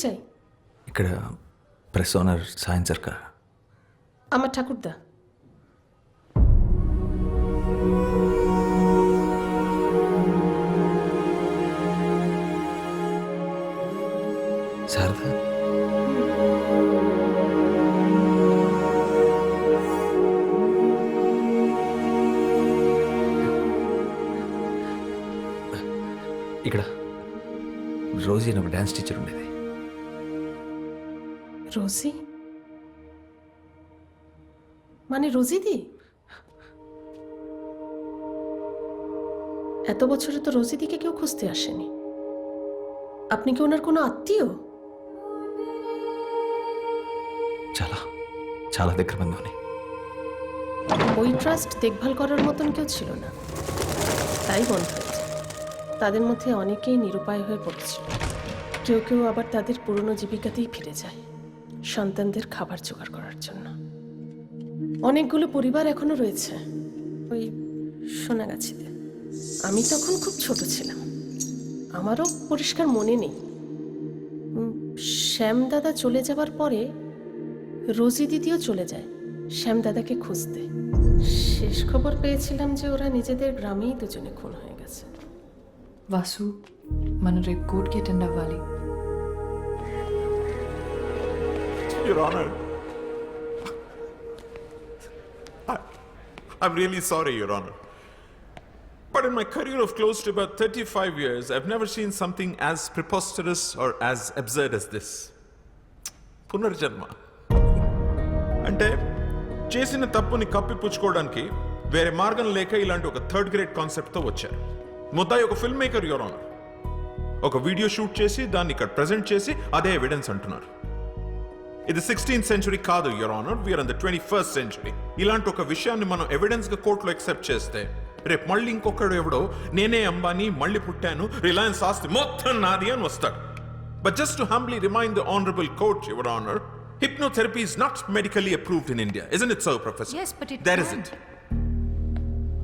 চাই? ఇక్కడ press owner సాయం సర్కార్. আমার ঠাকুরদা। శారదా, ఇక్కడ రోజీ అని ఒక డ్యాన్స్ టీచర్ ఉండేది. রোজি? মানে রোজিদি? এত বছরে তো রোজিদিকে কেউ খুঁজতে আসেনি। আপনি কি ওনার কোনো আত্মীয়? చాలా చాలా దగ్గర బంధువుని. ওই ট্রাস্ট দেখভাল করার মতন কেউ ছিল না, তাই বন্ধ হয়েছে। তাদের মধ্যে অনেকেই নিরুপায় হয়ে পড়েছিল, কেউ কেউ আবার তাদের পুরনো জীবিকাতেই ফিরে যায় সন্তানদের খাবার জোগাড় করার জন্য। অনেকগুলো পরিবার এখনো রয়েছে ওই সোনাগাছিতে। আমি তখন খুব ছোট ছিলাম, আমারও পরিষ্কার মনে নেই। শ্যামদাদা চলে যাবার পরে রোজি দিদিও চলে যায় শ্যামদাদাকে খুঁজতে। শেষ খবর পেয়েছিলাম যে ওরা নিজেদের গ্রামেই দুজনে খুন হয়ে গেছে। వాసు, మనం రేపు కోర్టుకి అటెండ్ అవ్వాలి. Your Honor, I'm really sorry, Your Honor. But in my career of close to about 35 years, I've never seen something as preposterous or as absurd as this. పునర్జన్మ అంటే చేసిన తప్పుని కప్పిపుచ్చుకోవడానికి వేరే మార్గం లేక ఇలాంటి ఒక థర్డ్ గ్రేడ్ కాన్సెప్ట్తో వచ్చారు. ముద్దాయి ఒక ఫిల్మ్ మేకర్, యువర్ ఆనర్. ఒక వీడియో షూట్ చేసి దాన్ని ఇక్కడ ప్రెజెంట్ చేసి అదే ఎవిడెన్స్ అంటున్నారు. ఇది 16th century కాదు, your honour. We are in the 21st century. ఇలాంటి ఒక విషయాన్ని మనం ఎవిడెన్స్ గా కోర్టులో ఎక్సెప్ట్ చేస్తే రేపు మళ్ళీ ఇంకొకడు ఎవడో నేనే అంబానీ మళ్ళీ పుట్టాను, రిలయన్స్ ఆస్తి మొత్తం నాది అని వస్తాడు. But just to humbly remind the honourable court, your honour, hypnotherapy is not medically approved in India. Isn't it so, Professor? Yes, but it There can. isn't.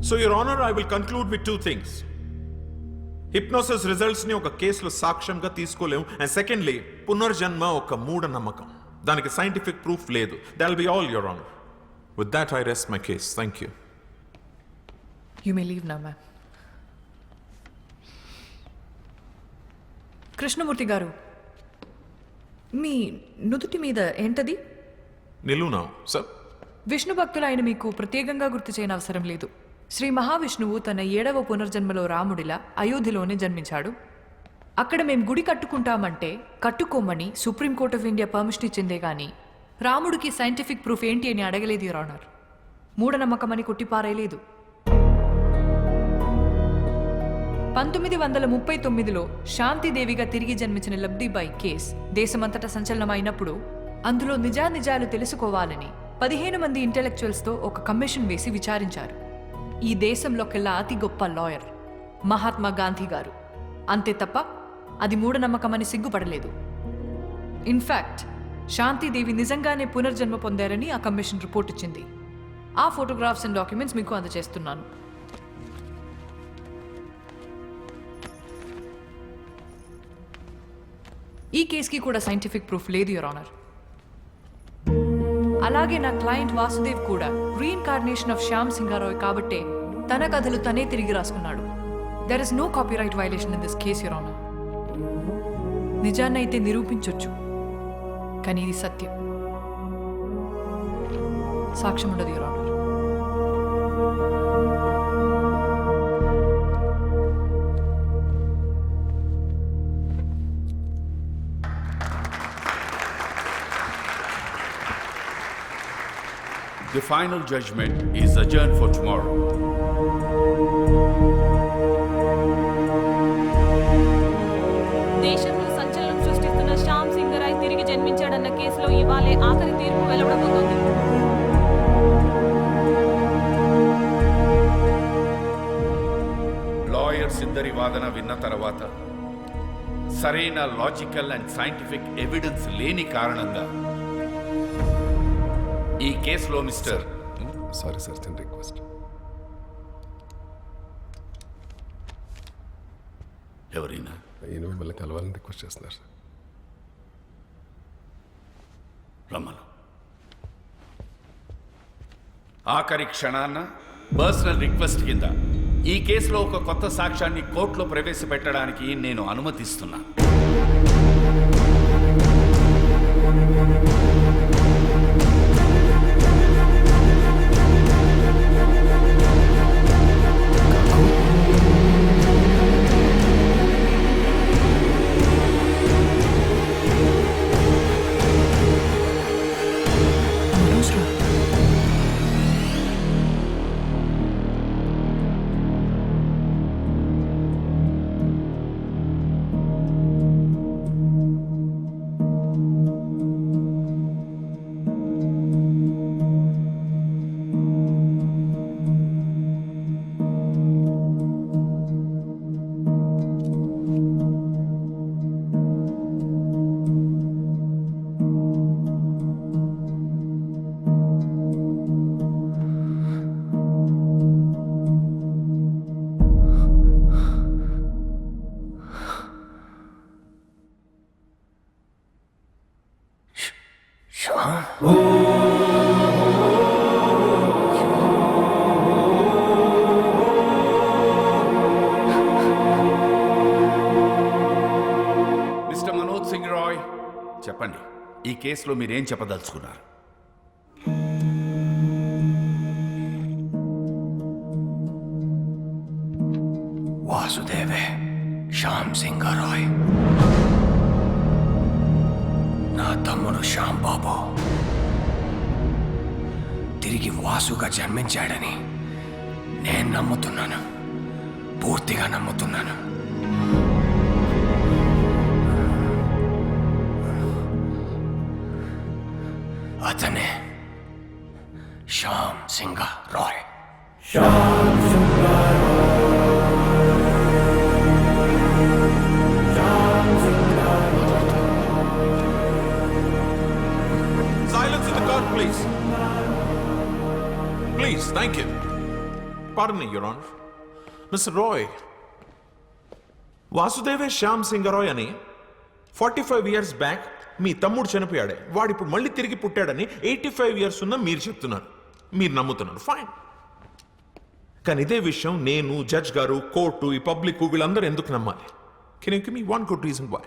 So, Your Honor, I will conclude with two things. Hypnosis results ni oka కేసులో సాక్ష్యంగా తీసుకోలేము. And secondly, పునర్జన్మ ఒక మూఢ నమ్మకం. దానికి scientific proof లేదు. That will be all, Your Honor. With that, I rest my case. Thank you. You may leave now, ma'am. Krishnamurthy గారు, మీ నుదుటి మీద ఏంటది? నిలువునా సార్? విష్ణు భక్తులైన మీకు ప్రత్యేకంగా గుర్తు చేయని అవసరం లేదు. శ్రీ మహావిష్ణువు తన 7వ పునర్జన్మలో రాముడిలా అయోధ్యలోనే జన్మించాడు. అక్కడ మేము గుడి కట్టుకుంటామంటే కట్టుకోమని సుప్రీంకోర్ట్ ఆఫ్ ఇండియా పర్మిషన్ ఇచ్చిందే గాని రాముడికి సైంటిఫిక్ ప్రూఫ్ ఏంటి అని అడగలేదు, యువర్ ఆనర్. మూఢనమ్మకమని కొట్టిపారేయలేదు. 1939లో శాంతిదేవిగా తిరిగి జన్మించిన లబ్ధిబాయి కేస్ దేశమంతటా సంచలనమైనప్పుడు అందులో నిజానిజాలు తెలుసుకోవాలని 15 మంది ఇంటెలెక్చువల్స్తో ఒక కమిషన్ వేసి విచారించారు. ఈ దేశంలోకెల్లా అతి గొప్ప లాయర్ మహాత్మా గాంధీ గారు. అంతే తప్ప అది మూఢనమ్మకమని సిగ్గుపడలేదు. ఇన్ఫ్యాక్ట్ శాంతిదేవి నిజంగానే పునర్జన్మ పొందారని ఆ కమిషన్ రిపోర్ట్ ఇచ్చింది. ఆ ఫోటోగ్రాఫ్స్ అండ్ డాక్యుమెంట్స్ మీకు అందజేస్తున్నాను. ఈ కేసుకి కూడా సైంటిఫిక్ ప్రూఫ్ లేదు, యువర్ ఆనర్. అలాగే నా క్లయింట్ వాసుదేవ్ కూడా రీఇన్కార్నేషన్ ఆఫ్ శ్యామ్ సింగారాయ్ కాబట్టే తన కథలు తనే తిరిగి రాసుకున్నాడు. There is no copyright violation in this case, your honour. నిజాన్నైతే నిరూపించొచ్చు, కానీ ఇది సత్యం. సాక్ష్యం ఉండదు, your honour. The final judgment is adjourned for tomorrow. దేశంలో సంచలనం సృష్టిస్తున్న శ్యామ్ సింగరాయ్ తిరిగి జన్మించాడన్న కేసులో ఇవాళే ఆఖరి తీర్పు వెలువడబోతోంది. లాయర్స్ ఇద్దరి వాదన విన్న తర్వాత సరైన లాజికల్ అండ్ సైంటిఫిక్ ఎవిడెన్స్ లేని కారణంగా ఈ కేసులో మిస్టర్ సారీ సార్, చిన్న రిక్వెస్ట్. ఎవరైనా ఈయన మిమ్మల్ని కలవాలని రిక్వెస్ట్ చేస్తున్నారు సార్. రమ్మను. ఆఖరి క్షణాన్న పర్సనల్ రిక్వెస్ట్ కింద ఈ కేసులో ఒక కొత్త సాక్ష్యాన్ని కోర్టులో ప్రవేశపెట్టడానికి నేను అనుమతిస్తున్నా. మిస్టర్ మనోజ్ సింగ్ రాయ్, చెప్పండి, ఈ కేసులో మీరేం చెప్పదలుచుకున్నారు? వాసుదేవే శ్యామ్ సింగ్ రాయ్, నా తమ్ముడు శ్యామ్ బాబు తిరిగి వాసుగా జన్మించాడని నేను నమ్ముతున్నాను, పూర్తిగా నమ్ముతున్నాను. అతనే Shyam Singh Roy. Silence in the court, please. Please, thank you. Pardon me, Your Honor. Mr. Roy, వాసుదేవే Shyam Singh Roy అని 45 years బ్యాక్ మీ తమ్ముడు చనిపోయాడే, వాడు ఇప్పుడు మళ్ళీ తిరిగి పుట్టాడని 85 years ఉన్న మీరు చెప్తున్నారు, మీరు నమ్ముతున్నారు, ఫైన్. కానీ ఇదే విషయం నేను, జడ్జ్ గారు, కోర్టు, ఈ పబ్లిక్ వీళ్ళందరూ ఎందుకు నమ్మాలి? Can you give me one good reason why?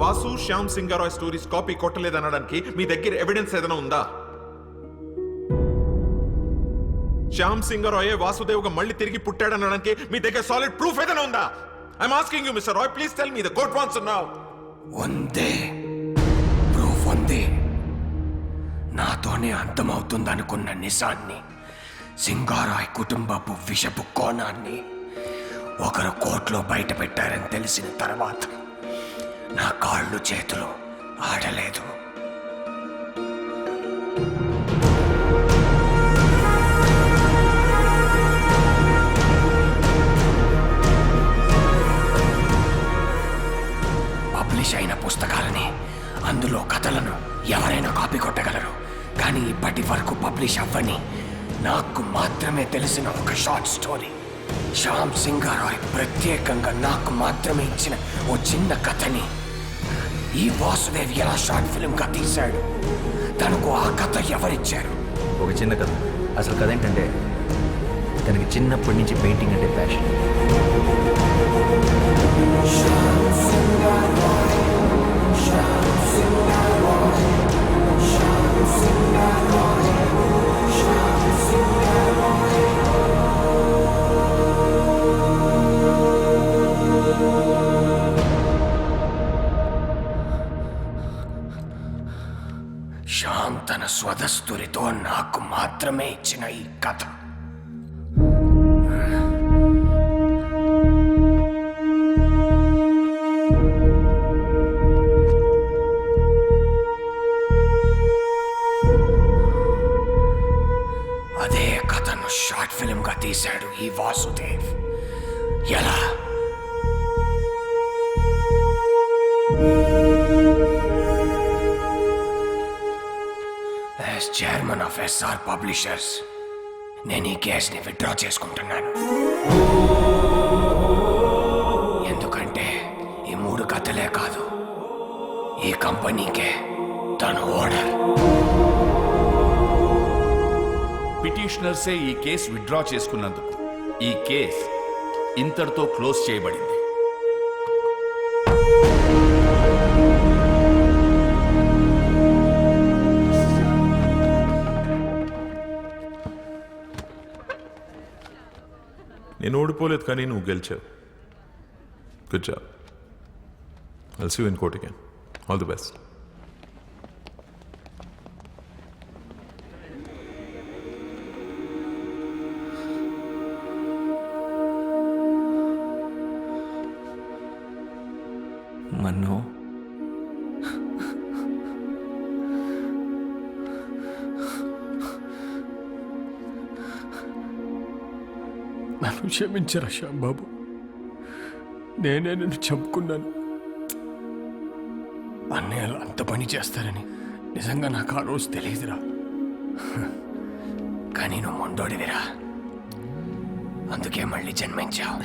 Vasu Shyam Singh Roy stories copy కొట్టలేదనడానికి మీ దగ్గర ఎవిడెన్స్ ఏదైనా ఉందా? శ్యామ్ సింగ్ రాయ్ వాసుదేవ్గా మళ్ళీ తిరిగి పుట్టాడనడానికి మీ దగ్గర సాలిడ్ ప్రూఫ్ ఏదైనా ఉందా? I'm asking you mister Roy, please tell me. The court wants to now. ఉంది, ప్రూఫ్ ఉంది. నాతోనే అంతమవుతుందనుకున్న నిజాన్ని, సింగారాయ్ కుటుంబపు విషపు కోణాన్ని ఒకరు కోర్టులో బయట పెట్టారని తెలిసిన తర్వాత నా కాళ్ళు చేతులు ఆడలేదు. పబ్లిష్ అయిన పుస్తకాలని, అందులో కథలను ఎవరైనా కాపీ కొట్టగలరు. కానీ ఇప్పటి వరకు పబ్లిష్ అవ్వని, నాకు మాత్రమే తెలిసిన ఒక షార్ట్ స్టోరీ, శ్యామ్ సింగ్ రాయ్ ప్రత్యేకంగా నాకు మాత్రమే ఇచ్చిన ఓ చిన్న కథని ఈ వాసుదేవ్ ఎలా షార్ట్ ఫిల్మ్గా తీశాడు, తనకు ఆ కథ ఎవరిచ్చారు? ఒక చిన్న కథ. అసలు కథ ఏంటంటే, తనకి చిన్నప్పటి నుంచి పెయింటింగ్ అంటే ప్యాషన్. శ్యామ్ తన స్వదస్తురితో నాకు మాత్రమే ఇచ్చిన ఈ కథ అదే కథను షార్ట్ ఫిల్మ్ గా తీశాడు ఈ వాసుదేవ్. ఎలా? As chairman of SR publishers నేను ఈ కేసుని విత్డ్రా చేసుకుంటున్నాను. ఎందుకంటే ఈ 3 కథలే కాదు, ఈ కంపెనీకే తను ఓనర్. పిటిషనర్సే ఈ కేసు విత్డ్రా చేసుకున్నందుకు ఈ కేస్ ఇంతటితో క్లోజ్ చేయబడింది. నేను ఓడిపోలేదు కానీ నువ్వు గెలిచావు. Good job. I'll see you in court again. All the best. మన్ను, నన్ను క్షమించరా శ్యాంబాబు, నేనే నిన్ను చంపుకున్నాను. అన్నయ్యలు అంత పని చేస్తారని నిజంగా నాకు ఆ రోజు తెలియదురా. కానీ నువ్వు మొండోడివిరా, అందుకే మళ్ళీ జన్మించావు.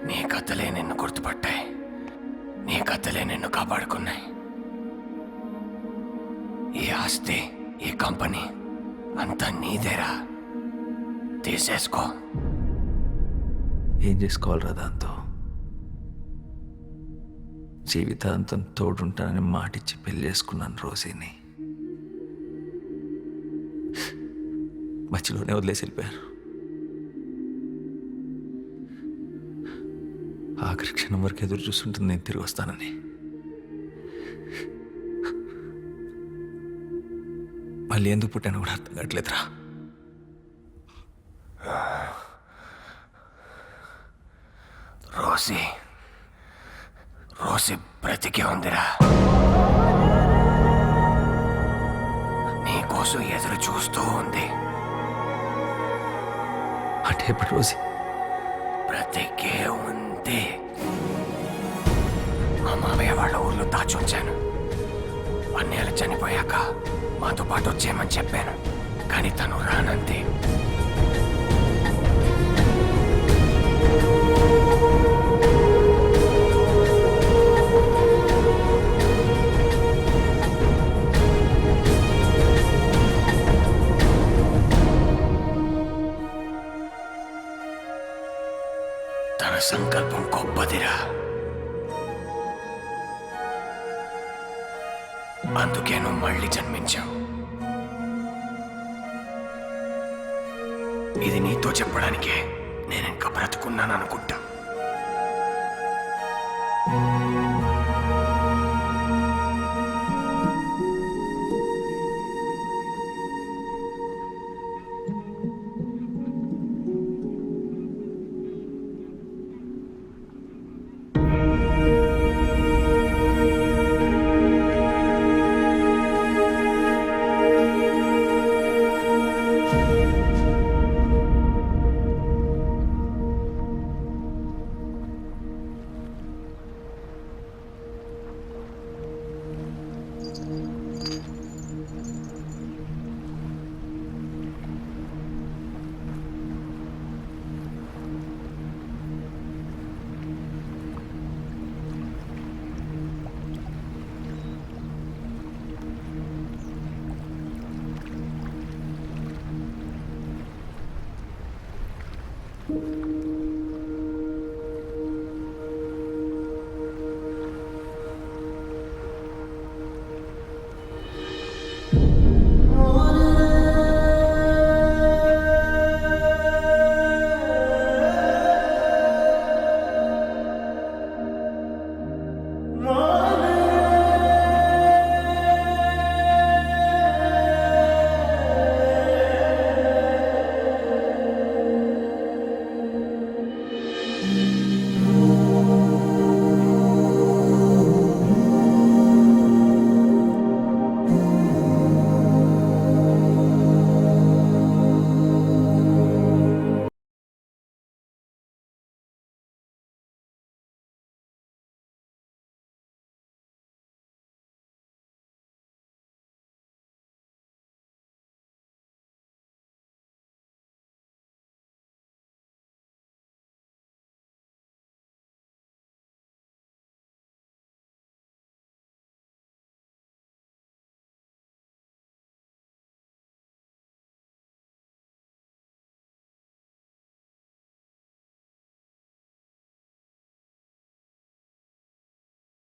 నీ కథలే నిన్ను గుర్తుపట్టాయి, నీ కథలే నిన్ను కాపాడుకున్నాయి. ఈ ఆస్తి, ఈ కంపెనీ అంతా నీదేరా, తీసేసుకో. ఏం చేసుకోవాలరా దాంతో? జీవితాంతం తోడుంటానని మాటిచ్చి పెళ్లి చేసుకున్నాను రోజీని. మధ్యలోనే వదిలేసి వెళ్ళిపోయారు. ఆఖరి క్షణం వరకు ఎదురు చూస్తుంటుంది నేను తిరిగి వస్తానని. మళ్ళీ ఎందుకు పుట్టాను కూడా అర్థం కావట్లేదురా. రోసి బ్రతికే ఉందిరా, నీకోసం ఎదురు చూస్తూ ఉంది. అంటే ఇప్పుడు రోజీ బ్రతికే ఉంది. మా మామయ్య వాళ్ళ ఊర్లో దాచుంచాను. అన్నయ్యలు చనిపోయాక మాతో పాటు వచ్చేయమని చెప్పాను, కానీ తను రానంతే. తన సంకల్పం గొప్పదిరా, అందుకే నువ్వు మళ్ళీ జన్మించావు. ఇది నీతో చెప్పడానికే నేను ఇంకా బ్రతుకున్నాను అనుకుంటా.